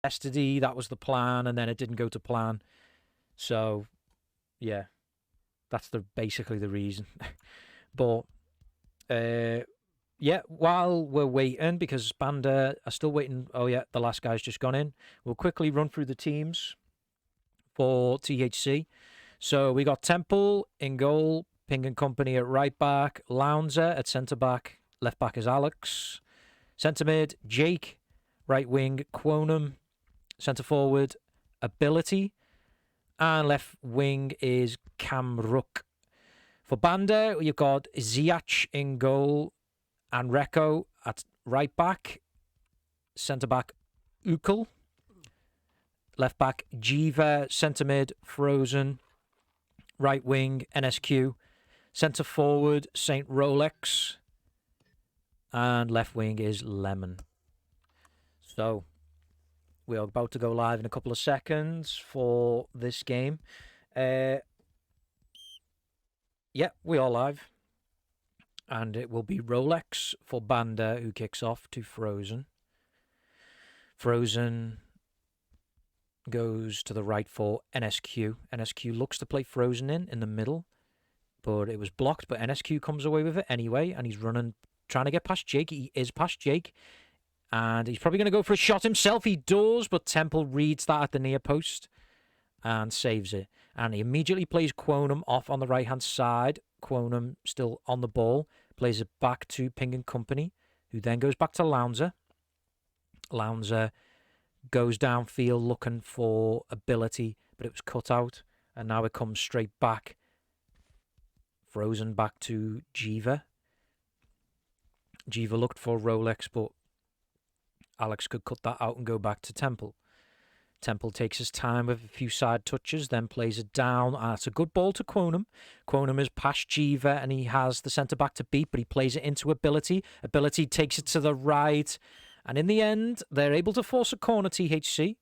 yesterday. That was the plan, and then it didn't go to plan. So, yeah, that's basically the reason. But, yeah, while we're waiting, because BandA are still waiting. Oh, yeah, the last guy's just gone in. We'll quickly run through the teams for THC. So we got Temple in goal, Ping and Company at right back, Lounzer at centre back, left back is Alex, centre mid, Jake, right wing, Quonum, centre forward, Ability, and left wing is Camrook. For BandA, you've got Ziach in goal and Reko at right back, centre back, Ukul, left back, Jiva, centre mid, Frozen, right wing, NSQ, centre forward, Saint Rolex, and left wing is Lemon. So, we are about to go live in a couple of seconds for this game. Yeah, we are live. And it will be Rolex for BandA, who kicks off to Frozen. Frozen goes to the right for NSQ. NSQ looks to play Frozen in the middle, but it was blocked. But NSQ comes away with it anyway, and he's running, trying to get past Jake. He is past Jake, and he's probably going to go for a shot himself. He does, but Temple reads that at the near post and saves it. And he immediately plays Quonum off on the right-hand side. Quonum still on the ball, plays it back to Ping and Company, who then goes back to Lounzer. Lounzer goes downfield looking for Ability, but it was cut out, and now it comes straight back. Frozen back to Jiva. Jiva looked for Rolex, but Alex could cut that out and go back to Temple. Temple takes his time with a few side touches, then plays it down. And it's a good ball to Quonum. Quonum is past Jiva, and he has the centre-back to beat, but he plays it into Ability. Ability takes it to the right. And in the end, they're able to force a corner, THC,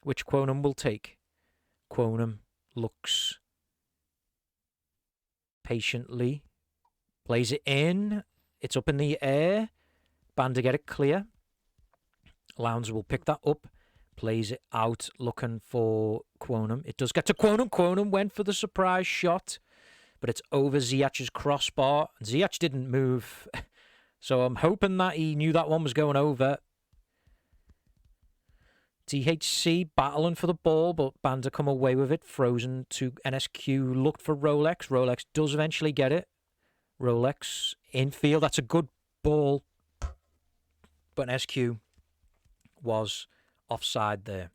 which Quonum will take. Quonum looks patiently, plays it in. It's up in the air. BandA get it clear. Lounzer will pick that up. Plays it out, looking for Quonum. It does get to Quonum. Quonum went for the surprise shot, but it's over Ziach's crossbar. Ziach didn't move, so I'm hoping that he knew that one was going over. THC battling for the ball, but BandA come away with it. Frozen to NSQ, looked for Rolex. Rolex does eventually get it. Rolex infield, that's a good ball, but NSQ was offside there.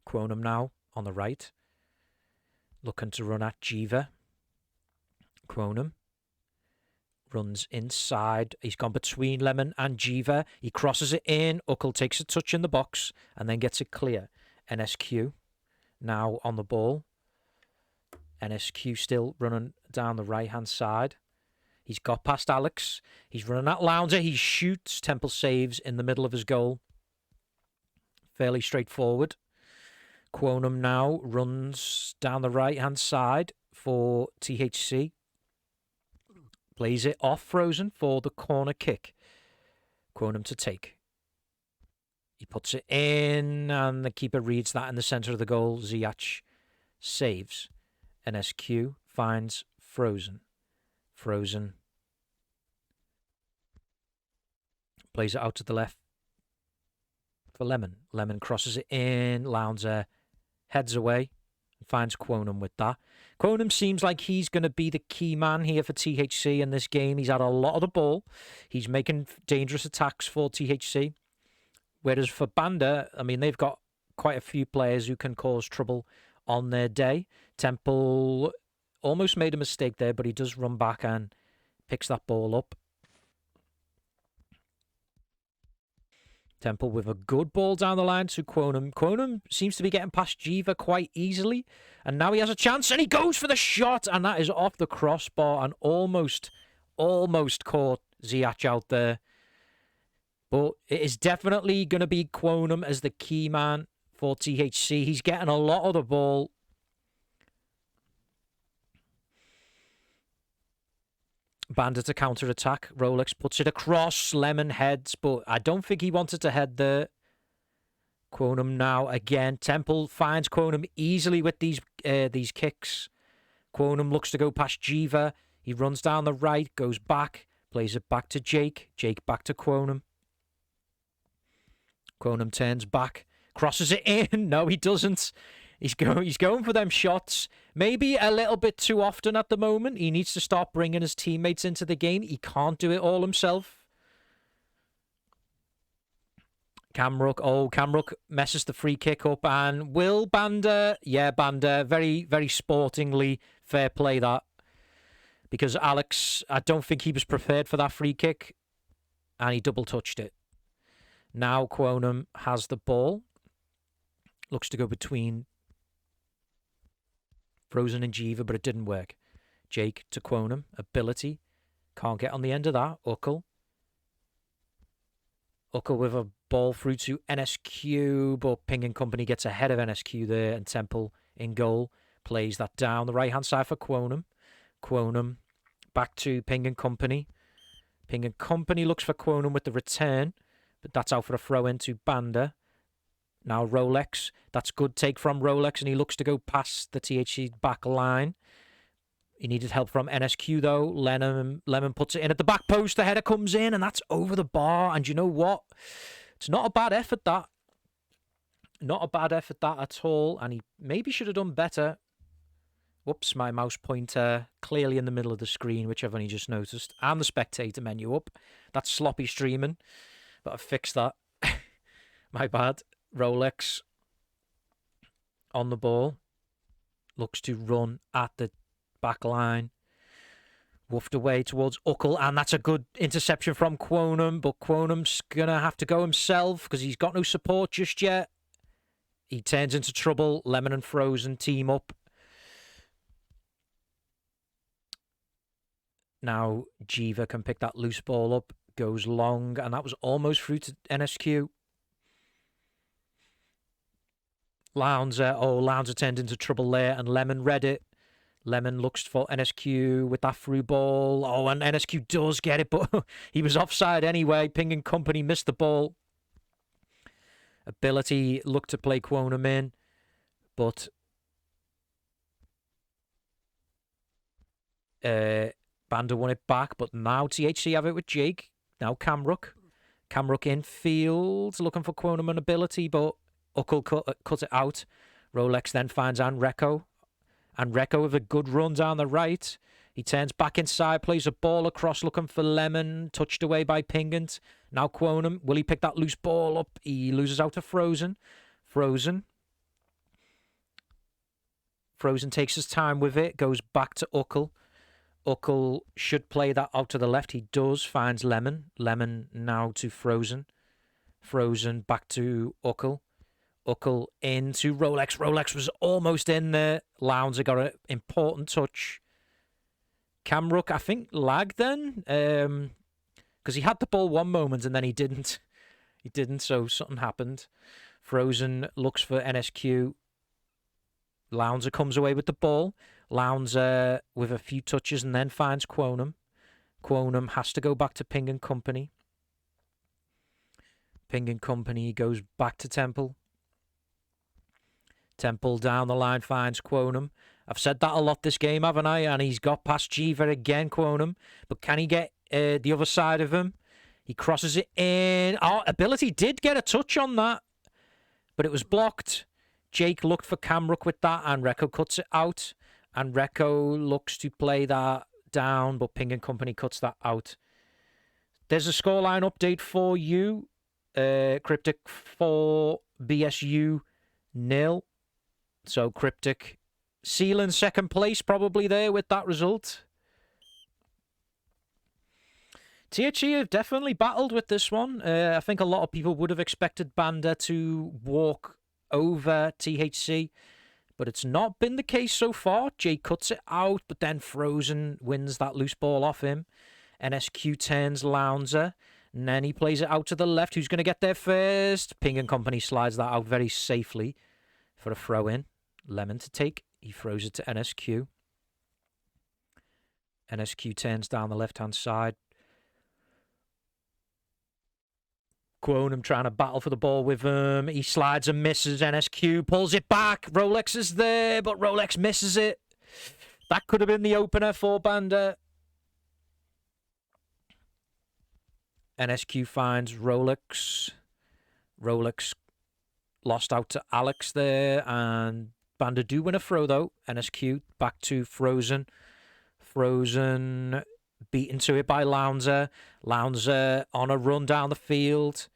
Quonum now on the right, looking to run at Jiva. Quonum runs inside. He's gone between Lemon and Jiva. He crosses it in. Ukul takes a touch in the box and then gets it clear. NSQ now on the ball. NSQ still running down the right-hand side. He's got past Alex. He's running at Lounzer. He shoots. Temple saves in the middle of his goal. Fairly straightforward. Quonum now runs down the right-hand side for THC. Plays it off Frozen for the corner kick. Quonum to take. He puts it in, and the keeper reads that in the centre of the goal. Ziach saves. NSQ finds Frozen. Frozen plays it out to the left for Lemon. Lemon crosses it in. Lounzer heads away and finds Quonum with that. Quonum seems like he's going to be the key man here for THC in this game. He's had a lot of the ball. He's making dangerous attacks for THC. Whereas for BandA, I mean, they've got quite a few players who can cause trouble on their day. Temple almost made a mistake there, but he does run back and picks that ball up. Temple with a good ball down the line to Quonum. Quonum seems to be getting past Jiva quite easily. And now he has a chance, and he goes for the shot. And that is off the crossbar and almost caught Ziach out there. But it is definitely going to be Quonum as the key man for THC. He's getting a lot of the ball. BandA to counter-attack. Rolex puts it across. Lemon heads, but I don't think he wanted to head there. Quonum now again. Temple finds Quonum easily with these kicks. Quonum looks to go past Jiva. He runs down the right, goes back, plays it back to Jake. Jake back to Quonum. Quonum turns back, crosses it in. No, he doesn't. He's going for them shots. Maybe a little bit too often at the moment. He needs to start bringing his teammates into the game. He can't do it all himself. Camrook. Oh, Camrook messes the free kick up. And will BandA? Yeah, BandA. Very, very sportingly fair play that. Because Alex, I don't think he was prepared for that free kick. And he double touched it. Now Quonum has the ball. Looks to go between Frozen and Jiva, but it didn't work. Jake to Quonum. Ability. Can't get on the end of that. Uckle. Uckle with a ball through to NSQ, but Ping and Company gets ahead of NSQ there, and Temple in goal plays that down the right-hand side for Quonum. Quonum back to Ping and Company. Ping and Company looks for Quonum with the return, but that's out for a throw-in to BandA. Now Rolex. That's good take from Rolex, and he looks to go past the THC back line. He needed help from NSQ, though. Lemon puts it in at the back post. The header comes in, and that's over the bar. And you know what? It's not a bad effort, that. Not a bad effort, that, at all. And he maybe should have done better. Whoops, my mouse pointer clearly in the middle of the screen, which I've only just noticed. And the spectator menu up. That's sloppy streaming. But I've fixed that. My bad. Rolex on the ball. Looks to run at the back line. Woofed away towards Uckle, and that's a good interception from Quonum, but Quonum's going to have to go himself because he's got no support just yet. He turns into trouble. Lemon and Frozen team up. Now Jiva can pick that loose ball up, goes long, and that was almost through to NSQ. Lounzer turned into trouble there, and Lemon read it. Lemon looks for NSQ with that through ball. Oh, and NSQ does get it, but he was offside anyway. Ping and Company missed the ball. Ability looked to play Quonum in, but BandA won it back. But now THC have it with Jake. Now Camrook. Camrook in field, looking for Quonum and Ability, but Uckle cut it out. Rolex then finds Anreko. And Recco with a good run down the right. He turns back inside, plays a ball across, looking for Lemon. Touched away by Pingant. Now Quonum. Will he pick that loose ball up? He loses out to Frozen. Frozen takes his time with it. Goes back to Uckle. Uckle should play that out to the left. He does. Finds Lemon. Lemon now to Frozen. Frozen back to Uckle. Uckle into Rolex. Rolex was almost in there. Lowndes got an important touch. Camrook, I think, lagged then. Because he had the ball one moment and then he didn't. He didn't, so something happened. Frozen looks for NSQ. Lowndes comes away with the ball. Lowndes with a few touches and then finds Quonum. Quonum has to go back to Ping and Company. Ping and Company goes back to Temple. Temple down the line finds Quonum. I've said that a lot this game, haven't I? And he's got past Jiva again, Quonum. But can he get the other side of him? He crosses it in. Oh, Ability did get a touch on that, but it was blocked. Jake looked for Camrook with that, and Recco cuts it out. And Recco looks to play that down, but Ping and Company cuts that out. There's a scoreline update for you. Cryptic 4, BSU 0. So Cryptic sealing second place probably there with that result. THC have definitely battled with this one. I think a lot of people would have expected BandA to walk over THC, but it's not been the case so far. Jay cuts it out, but then Frozen wins that loose ball off him. NSQ turns Lownzer, and then he plays it out to the left. Who's going to get there first? Ping and Company slides that out very safely for a throw-in. Lemon to take. He throws it to NSQ. NSQ turns down the left-hand side. Quonum trying to battle for the ball with him. He slides and misses. NSQ pulls it back. Rolex is there, but Rolex misses it. That could have been the opener for BandA. NSQ finds Rolex. Rolex lost out to Alex there, and BandA do win a throw, though. NSQ back to Frozen. Frozen beaten to it by Lounzer. Lounzer on a run down the field.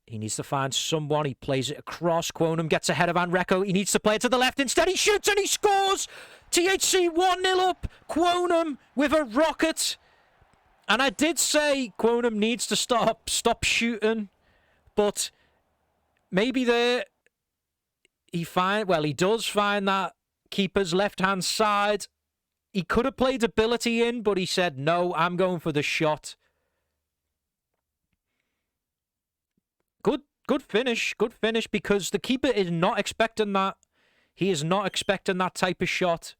He needs to find someone. He plays it across. Quonum gets ahead of Anreco. He needs to play it to the left. Instead, he shoots and he scores. THC 1-0 up. Quonum with a rocket. And I did say Quonum needs to stop shooting. But maybe there he does find that keeper's left-hand side. He could have played ability in, but he said, no, I'm going for the shot. Good finish, because the keeper is not expecting that. He is not expecting that type of shot.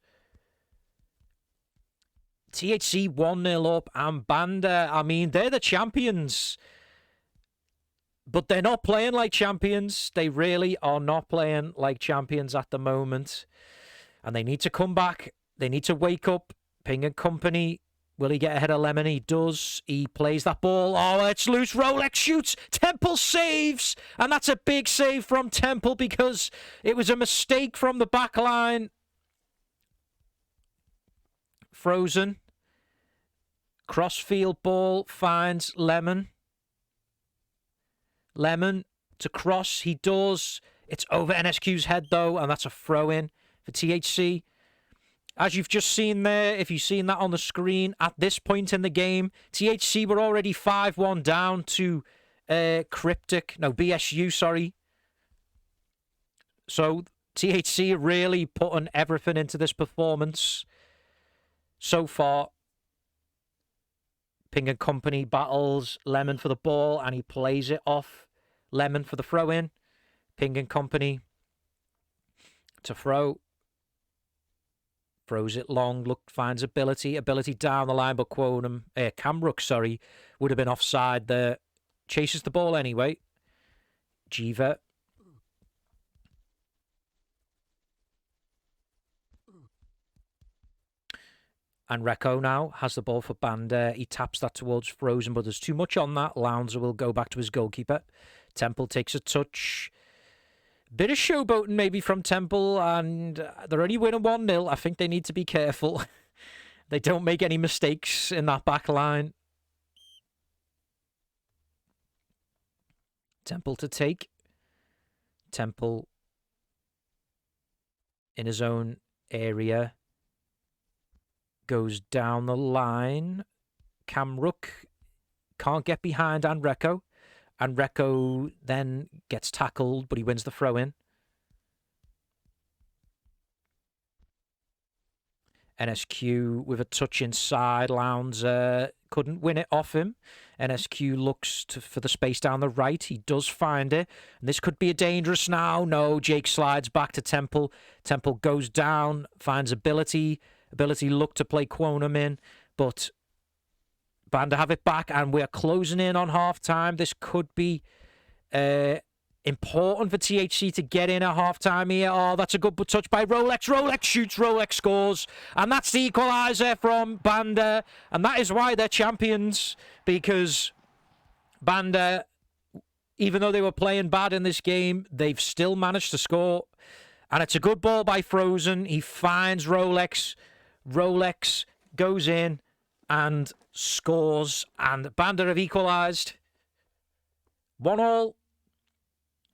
THC 1-0 up, and BandA, I mean, they're the champions. But they're not playing like champions. They really are not playing like champions at the moment. And they need to come back. They need to wake up. Ping and company. Will he get ahead of Lemon? He does. He plays that ball. Oh, it's loose. Rolex shoots. Temple saves. And that's a big save from Temple because it was a mistake from the back line. Frozen. Crossfield ball finds Lemon. Lemon to cross. He does. It's over NSQ's head, though, and that's a throw-in for THC. As you've just seen there, if you've seen that on the screen, at this point in the game, THC were already 5-1 down to BSU, sorry. So THC really putting everything into this performance so far. Ping and company battles Lemon for the ball, and he plays it off Lemon for the throw-in. Ping and company to throw. Throws it long, finds ability down the line, but Camrook, would have been offside there. Chases the ball anyway. Jiva. And Recco now has the ball for BandA. He taps that towards Frozen, but there's too much on that. Lounzer will go back to his goalkeeper. Temple takes a touch. Bit of showboating maybe from Temple, and they're only winning 1-0. I think they need to be careful. They don't make any mistakes in that back line. Temple to take. Temple in his own area. Goes down the line. Camrook can't get behind Anreco. Anreco then gets tackled, but he wins the throw-in. NSQ with a touch inside. Lounzer couldn't win it off him. NSQ looks for the space down the right. He does find it. And this could be a dangerous now. No, Jake slides back to Temple. Temple goes down, finds ability. Ability look to play Quonum in, but BandA have it back, and we're closing in on half-time. This could be important for THC to get in at half-time here. Oh, that's a good touch by Rolex. Rolex shoots, Rolex scores, and that's the equaliser from BandA, and that is why they're champions, because BandA, even though they were playing bad in this game, they've still managed to score, and it's a good ball by Frozen. He finds Rolex. Rolex goes in and scores, and BandA have equalised 1-1,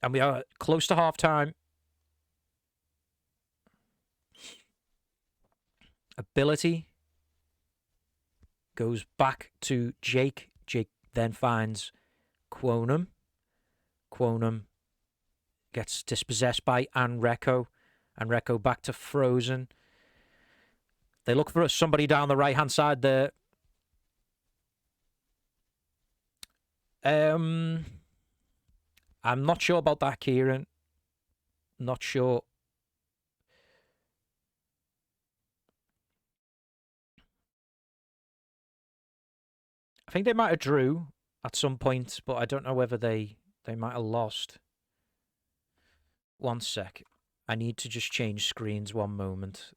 and we are close to half-time. Ability goes back to Jake. Jake then finds Quonum. Quonum gets dispossessed by Anreco. Anreco back to Frozen. They look for somebody down the right-hand side there. I'm not sure about that, Kieran. Not sure. I think they might have drew. at some point, but I don't know whether they might have lost. One sec. I need to just change screens one moment.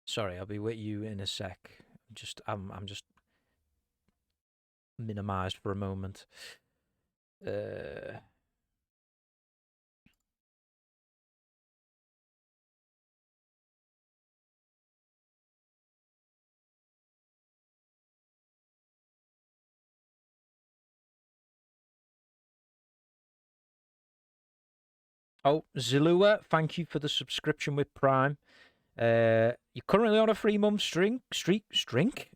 Sorry, I'll be with you in a sec. I'm just minimized for a moment. Oh, Zilua, thank you for the subscription with Prime. You're currently on a 3-month streak.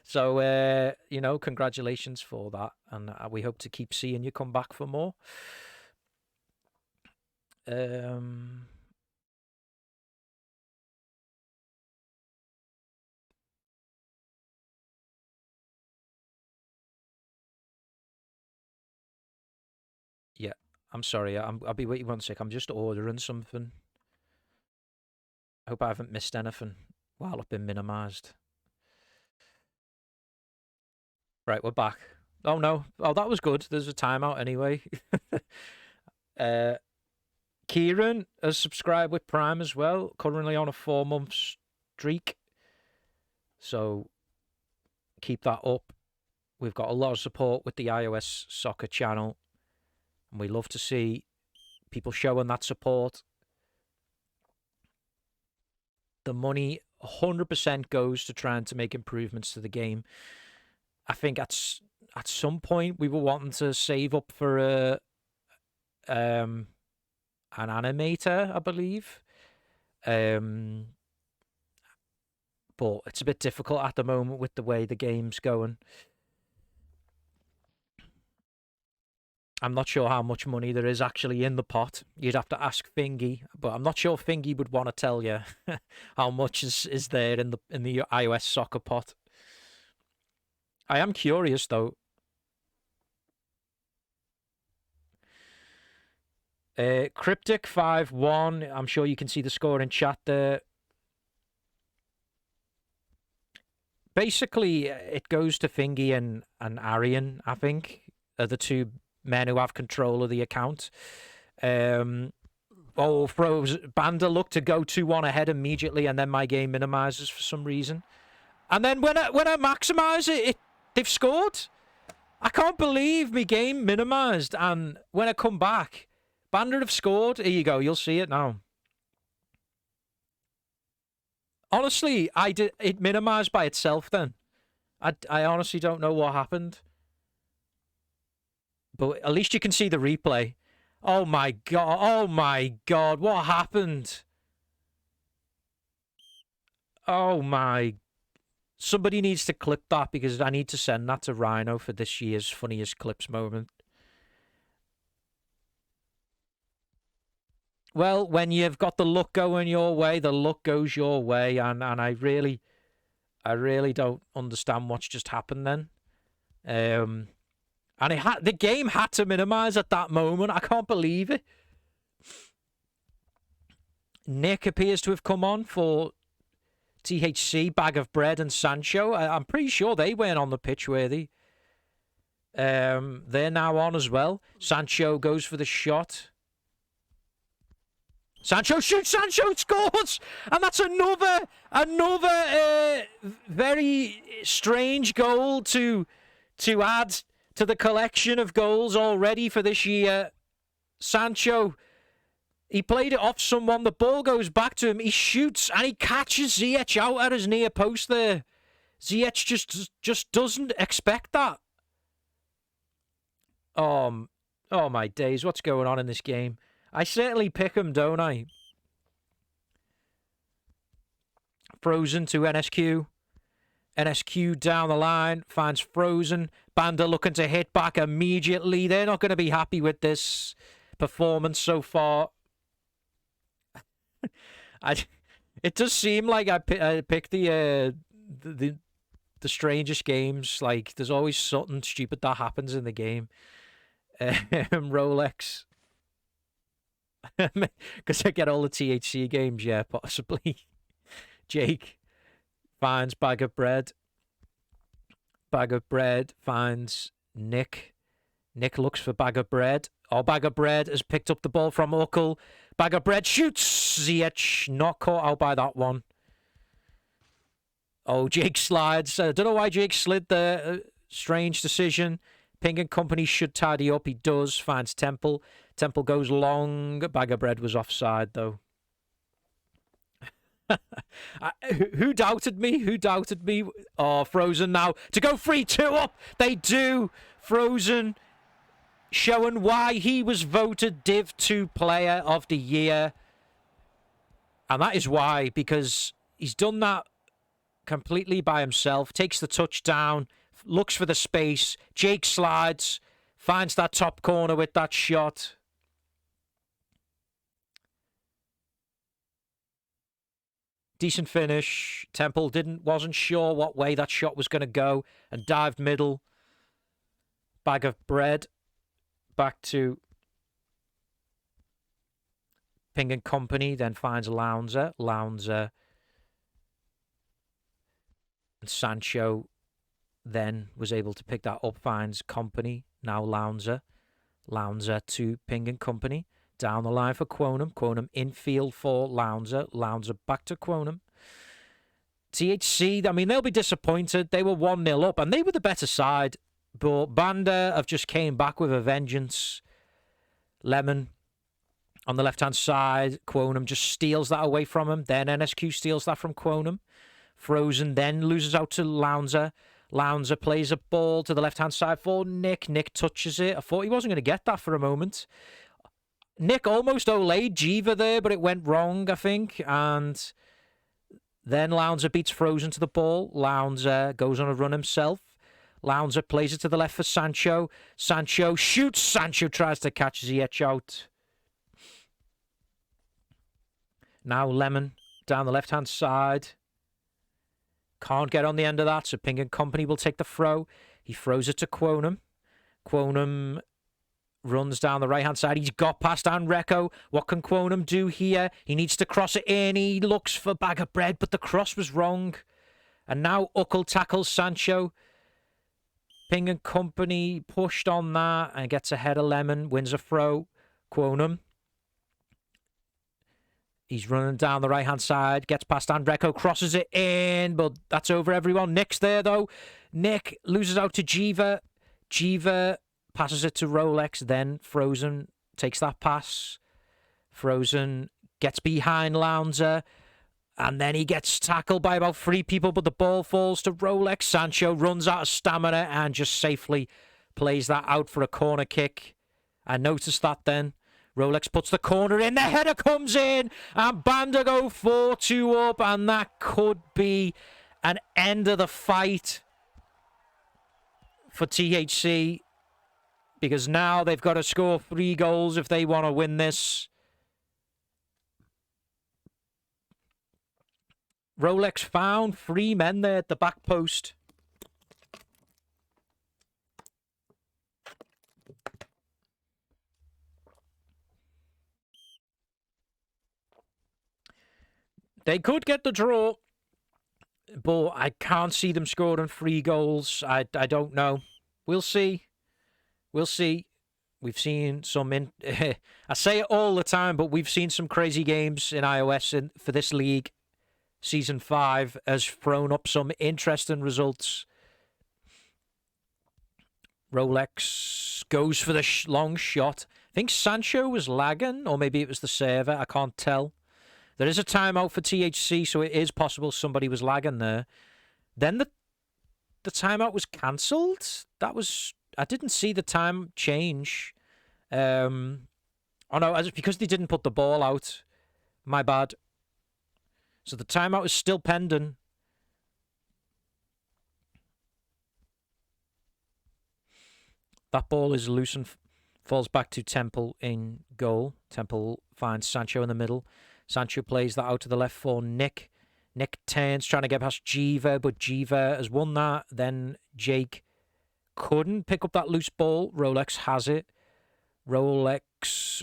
So, you know, congratulations for that. And we hope to keep seeing you come back for more. Yeah, I'm sorry. I'll be waiting 1 sec. I'm just ordering something. I hope I haven't missed anything while I've been minimized. Right, we're back. Oh, no. Oh, that was good. There's a timeout anyway. Kieran has subscribed with Prime as well. Currently on a 4-month streak. So keep that up. We've got a lot of support with the IOSoccer channel. And we love to see people showing that support. The money 100% goes to trying to make improvements to the game. I think at some point we were wanting to save up for an animator, I believe. But it's a bit difficult at the moment with the way the game's going. I'm not sure how much money there is actually in the pot. You'd have to ask Fingy, but I'm not sure Fingy would want to tell you how much is there in the IOSoccer pot. I am curious though. Cryptic 5-1. I'm sure you can see the score in chat there. Basically, it goes to Fingy and Arian, I think, are the two men who have control of the account. BandA looked to go 2-1 ahead immediately, and then my game minimizes for some reason. And then when I maximize it, they've scored. I can't believe my game minimized, and when I come back, BandA have scored. Here you go. You'll see it now. Honestly, it minimized by itself then. I honestly don't know what happened. But at least you can see the replay. Oh my god. Oh my god. What happened? Oh my. Somebody needs to clip that because I need to send that to Rhino for this year's funniest clips moment. Well, when you've got the luck going your way, the luck goes your way, and I really don't understand what's just happened then. And the game had to minimize at that moment. I can't believe it. Nick appears to have come on for THC, Bag of Bread, and Sancho. I'm pretty sure they weren't on the pitch, were they? They're now on as well. Sancho goes for the shot. Sancho shoots, Sancho scores! And that's another very strange goal to add to the collection of goals already for this year. Sancho, he played it off someone, the ball goes back to him, he shoots, and he catches Ziyech out at his near post there. Ziyech just doesn't expect that. Oh my days, what's going on in this game? I certainly pick him, don't I? Frozen to NSQ. NSQ down the line, finds Frozen. BandA looking to hit back immediately. They're not going to be happy with this performance so far. It does seem like I picked the strangest games. Like, there's always something stupid that happens in the game. Rolex. Because I get all the THC games, yeah, possibly. Jake finds Bag of Bread. Bag of Bread finds Nick. Nick looks for Bag of Bread. Oh, Bag of Bread has picked up the ball from Uckle. Bag of Bread shoots. Ziyech not caught out by that one. Oh, Jake slides. I don't know why Jake slid there. Strange decision. Ping and Company should tidy up. He does. Finds Temple. Temple goes long. Bag of Bread was offside, though. Who doubted me? Who doubted me? Oh, Frozen now to go 3-2 up. They do. Frozen showing why he was voted Div 2 Player of the Year. And that is why, because he's done that completely by himself. Takes the touchdown, looks for the space. Jake slides, finds that top corner with that shot. Decent finish. Temple wasn't sure what way that shot was going to go and dived middle. Bag of Bread. Back to Ping and Company. Then finds Lounzer. Lounzer. And Sancho then was able to pick that up. Finds Company. Now Lounzer. Lounzer to Ping and Company. Down the line for Quonum. Quonum infield for Lounzer. Lounzer back to Quonum. THC, I mean, they'll be disappointed. They were 1-0 up, and they were the better side. But BandA have just came back with a vengeance. Lemon on the left-hand side. Quonum just steals that away from him. Then NSQ steals that from Quonum. Frozen then loses out to Lounzer. Lounzer plays a ball to the left-hand side for Nick. Nick touches it. I thought he wasn't going to get that for a moment. Nick almost olayed Jiva there, but it went wrong, I think. And then Lounzer beats Frozen to the ball. Lounzer goes on a run himself. Lounzer plays it to the left for Sancho. Sancho shoots. Sancho tries to catch Ziyech out. Now Lemon down the left-hand side. Can't get on the end of that, so Ping and Company will take the throw. He throws it to Quonum. Quonum runs down the right-hand side. He's got past Anreko. What can Quonum do here? He needs to cross it in. He looks for Bag of Bread, but the cross was wrong. And now Uckle tackles Sancho. Ping and Company pushed on that and gets ahead of Lemon. Wins a throw. Quonum. He's running down the right-hand side. Gets past Anreko. Crosses it in, but that's over everyone. Nick's there, though. Nick loses out to Jiva. Jiva passes it to Rolex, then Frozen takes that pass. Frozen gets behind Lounzer, and then he gets tackled by about 3 people, but the ball falls to Rolex. Sancho runs out of stamina and just safely plays that out for a corner kick. I noticed that then. Rolex puts the corner in, the header comes in, and BandA go 4-2 up, and that could be an end of the fight for THC. Because now they've got to score 3 goals if they want to win this. Rolex found 3 men there at the back post. They could get the draw, but I can't see them scoring 3 goals. I don't know. We'll see. We'll see. We've seen some... I say it all the time, but we've seen some crazy games in iOS for this league. Season 5 has thrown up some interesting results. Rolex goes for the long shot. I think Sancho was lagging, or maybe it was the server. I can't tell. There is a timeout for THC, so it is possible somebody was lagging there. Then the timeout was cancelled. That was I didn't see the time change. Oh no, because they didn't put the ball out. My bad. So the timeout is still pending. That ball is loose and falls back to Temple in goal. Temple finds Sancho in the middle. Sancho plays that out to the left for Nick. Nick turns, trying to get past Jiva, but Jiva has won that. Then Jake couldn't pick up that loose ball. Rolex has it. Rolex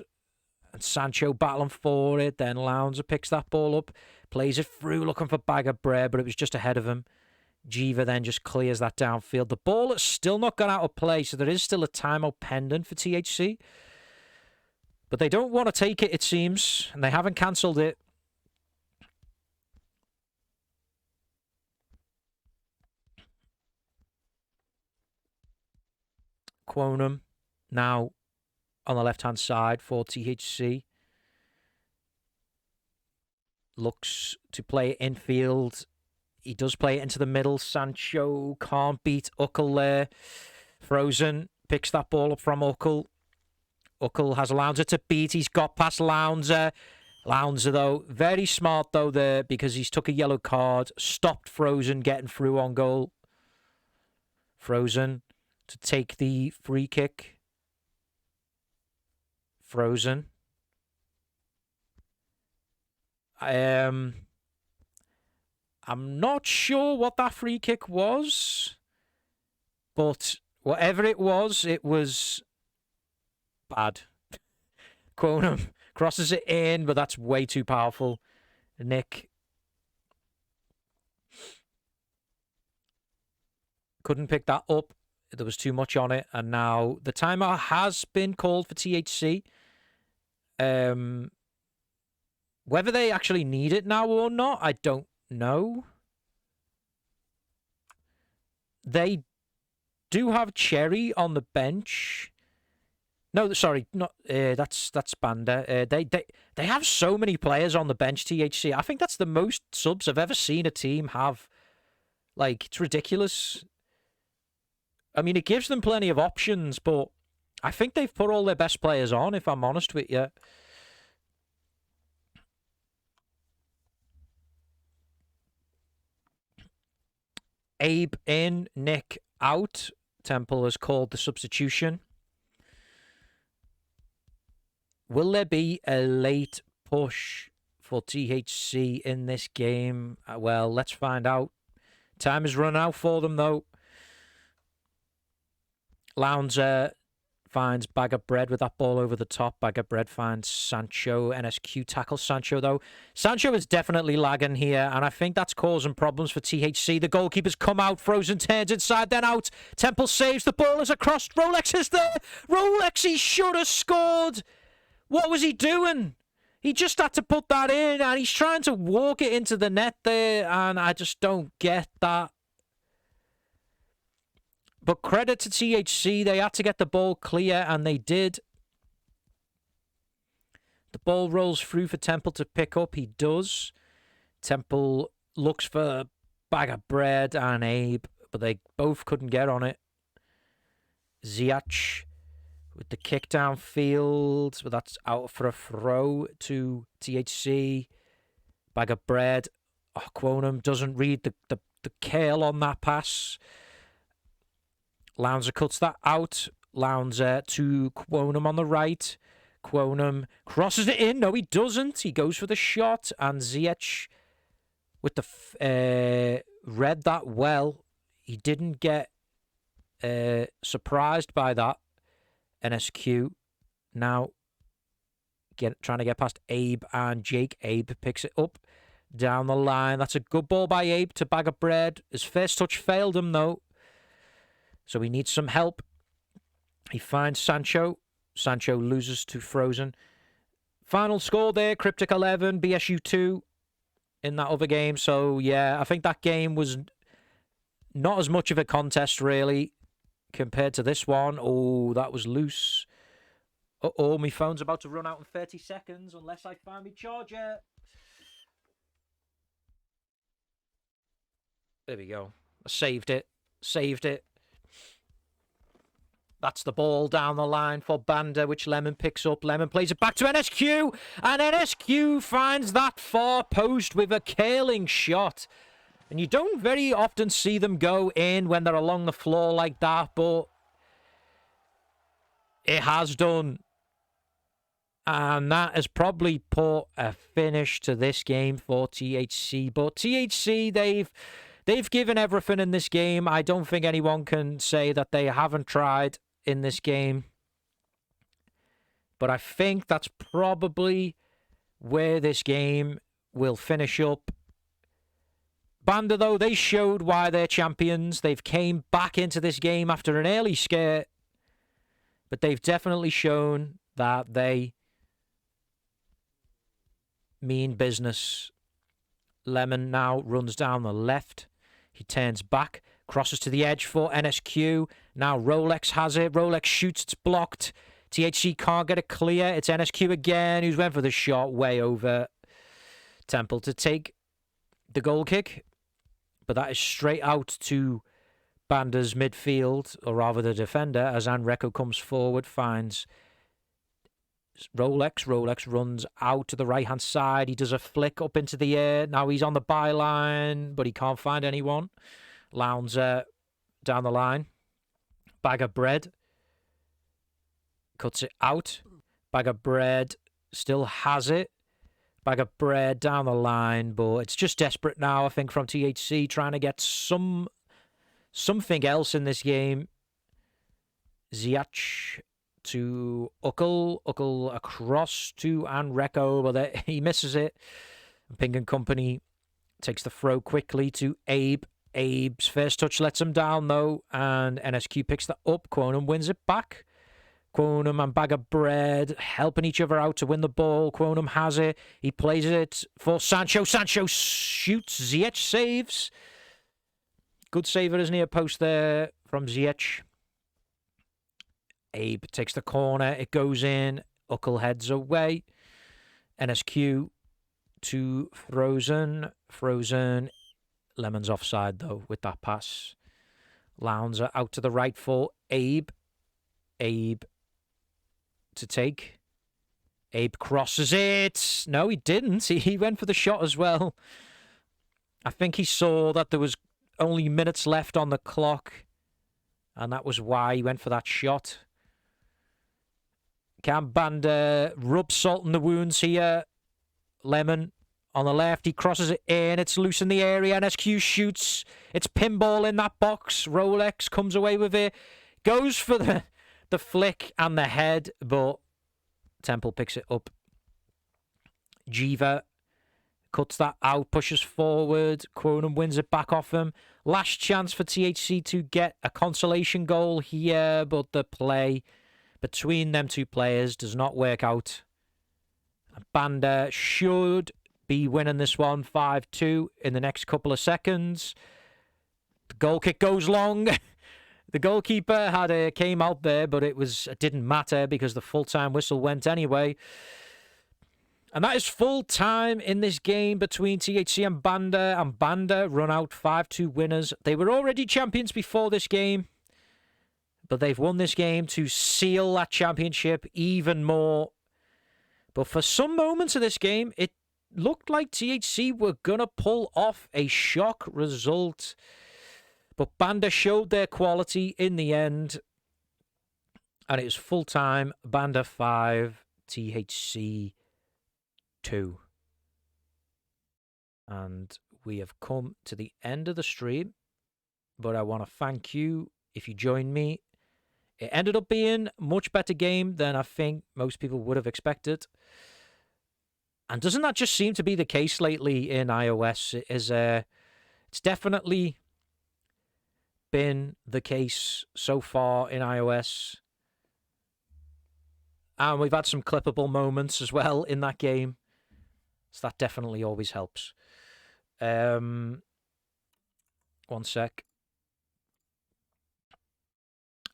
and Sancho battling for it. Then Lounzer picks that ball up, plays it through, looking for Bag of Bread, but it was just ahead of him. Jiva then just clears that downfield. The ball has still not gone out of play, so there is still a timeout pending for THC. But they don't want to take it, it seems, and they haven't cancelled it. Quonum now on the left-hand side for THC. Looks to play infield. He does play it into the middle. Sancho can't beat Uckle there. Frozen picks that ball up from Uckle. Uckle has Lounzer to beat. He's got past Lounzer. Lounzer, though, very smart, though, there, because he's took a yellow card. Stopped Frozen getting through on goal. Frozen to take the free kick. Frozen. I'm not sure what that free kick was, but whatever it was bad. Quonum crosses it in, but that's way too powerful. Nick couldn't pick that up. There was too much on it, and now the timeout has been called for THC. Whether they actually need it now or not, I don't know. They do have Cherry on the bench. No, sorry, not that's BandA. They have so many players on the bench. THC. I think that's the most subs I've ever seen a team have. Like, it's ridiculous. I mean, it gives them plenty of options, but I think they've put all their best players on. If I'm honest with you. Abe in, Nick out. Temple has called the substitution. Will there be a late push for THC in this game? Well, let's find out. Time has run out for them, though. Lounzer finds Bag of Bread with that ball over the top. Bag of Bread finds Sancho. NSQ tackles Sancho, though. Sancho is definitely lagging here, and I think that's causing problems for THC. The goalkeeper's come out. Frozen turns inside, then out. Temple saves. The ball is across. Rolex is there. Rolex, he should have scored. What was he doing? He just had to put that in, and he's trying to walk it into the net there, and I just don't get that. But credit to THC, they had to get the ball clear, and they did. The ball rolls through for Temple to pick up. He does. Temple looks for Bag of Bread and Abe, but they both couldn't get on it. Ziyech with the kick downfield, but that's out for a throw to THC. Bag of Bread. Oh, Quonum doesn't read the curl on that pass. Lounzer cuts that out. Lounzer to Quonum on the right. Quonum crosses it in. No, he doesn't. He goes for the shot. And Ziyech with the read that well. He didn't get surprised by that. NSQ now trying to get past Abe and Jake. Abe picks it up down the line. That's a good ball by Abe to Bag of Bread. His first touch failed him, though. So he needs some help. He finds Sancho. Sancho loses to Frozen. Final score there, Cryptic 11, BSU 2 in that other game. So, yeah, I think that game was not as much of a contest, really, compared to this one. Oh, that was loose. Uh-oh, my phone's about to run out in 30 seconds unless I find my charger. There we go. I saved it. Saved it. That's the ball down the line for BandA, which Lemon picks up. Lemon plays it back to NSQ, and NSQ finds that far post with a curling shot. And you don't very often see them go in when they're along the floor like that, but it has done. And that has probably put a finish to this game for THC. But THC, they've given everything in this game. I don't think anyone can say that they haven't tried in this game. But I think that's probably where this game will finish up. BandA, though, they showed why they're champions. They've came back into this game after an early scare. But they've definitely shown that they mean business. Lemon now runs down the left. He turns back, crosses to the edge for NSQ. Now Rolex has it. Rolex shoots. It's blocked. THC can't get it clear. It's NSQ again, who's went for the shot way over Temple to take the goal kick. But that is straight out to BandA's midfield, or rather the defender, as Anreko comes forward, finds Rolex. Rolex runs out to the right-hand side. He does a flick up into the air. Now he's on the byline, but he can't find anyone. Lowndes down the line. Bag of bread. Cuts it out. Bag of bread still has it. Bag of bread down the line, but it's just desperate now, I think, from THC, trying to get something else in this game. Ziyech to Uckel. Uckel across to Anreko, but he misses it. Pink and Company takes the throw quickly to Abe. Abe's first touch lets him down, though, and NSQ picks that up. Quonum wins it back. Quonum and Bag of Bread helping each other out to win the ball. Quonum has it. He plays it for Sancho. Sancho shoots. Ziyech saves. Good save at his near post there from Ziyech. Abe takes the corner. It goes in. Uckel heads away. NSQ to Frozen. Frozen. Lemon's offside, though, with that pass. Lowndes out to the right for Abe. Abe to take. Abe crosses it. No, he didn't. He went for the shot as well. I think he saw that there was only minutes left on the clock, and that was why he went for that shot. Can BandA rub salt in the wounds here? Lemon on the left. He crosses it in. It's loose in the area. NSQ shoots. It's pinball in that box. Rolex comes away with it. Goes for the flick and the head, but Temple picks it up. Jiva cuts that out, pushes forward. Quonum wins it back off him. Last chance for THC to get a consolation goal here, but the play between them two players does not work out. BandA should be winning this one 5-2 in the next couple of seconds. The goal kick goes long. The goalkeeper came out there, but it didn't matter because the full-time whistle went anyway. And that is full time in this game between THC and BandA run out 5-2 winners. They were already champions before this game, but they've won this game to seal that championship even more. But for some moments of this game, it looked like THC were going to pull off a shock result. But BandA showed their quality in the end. And it was full time. BandA 5, THC 2. And we have come to the end of the stream. But I want to thank you if you joined me. It ended up being a much better game than I think most people would have expected. And doesn't that just seem to be the case lately in iOS? It's definitely been the case so far in iOS. And we've had some clippable moments as well in that game. So that definitely always helps. 1 sec.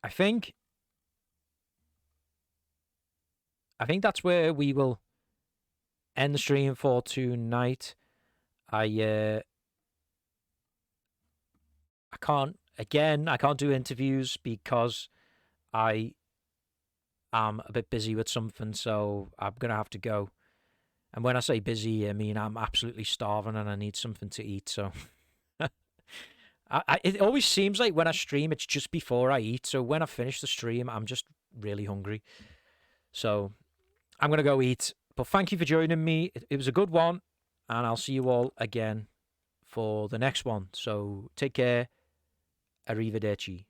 I think that's where we will end the stream for tonight. I can't do interviews because I am a bit busy with something, so I'm going to have to go. And when I say busy, I mean I'm absolutely starving and I need something to eat. So it always seems like when I stream, it's just before I eat. So when I finish the stream, I'm just really hungry. So I'm going to go eat. But thank you for joining me. It was a good one. And I'll see you all again for the next one. So take care. Arrivederci.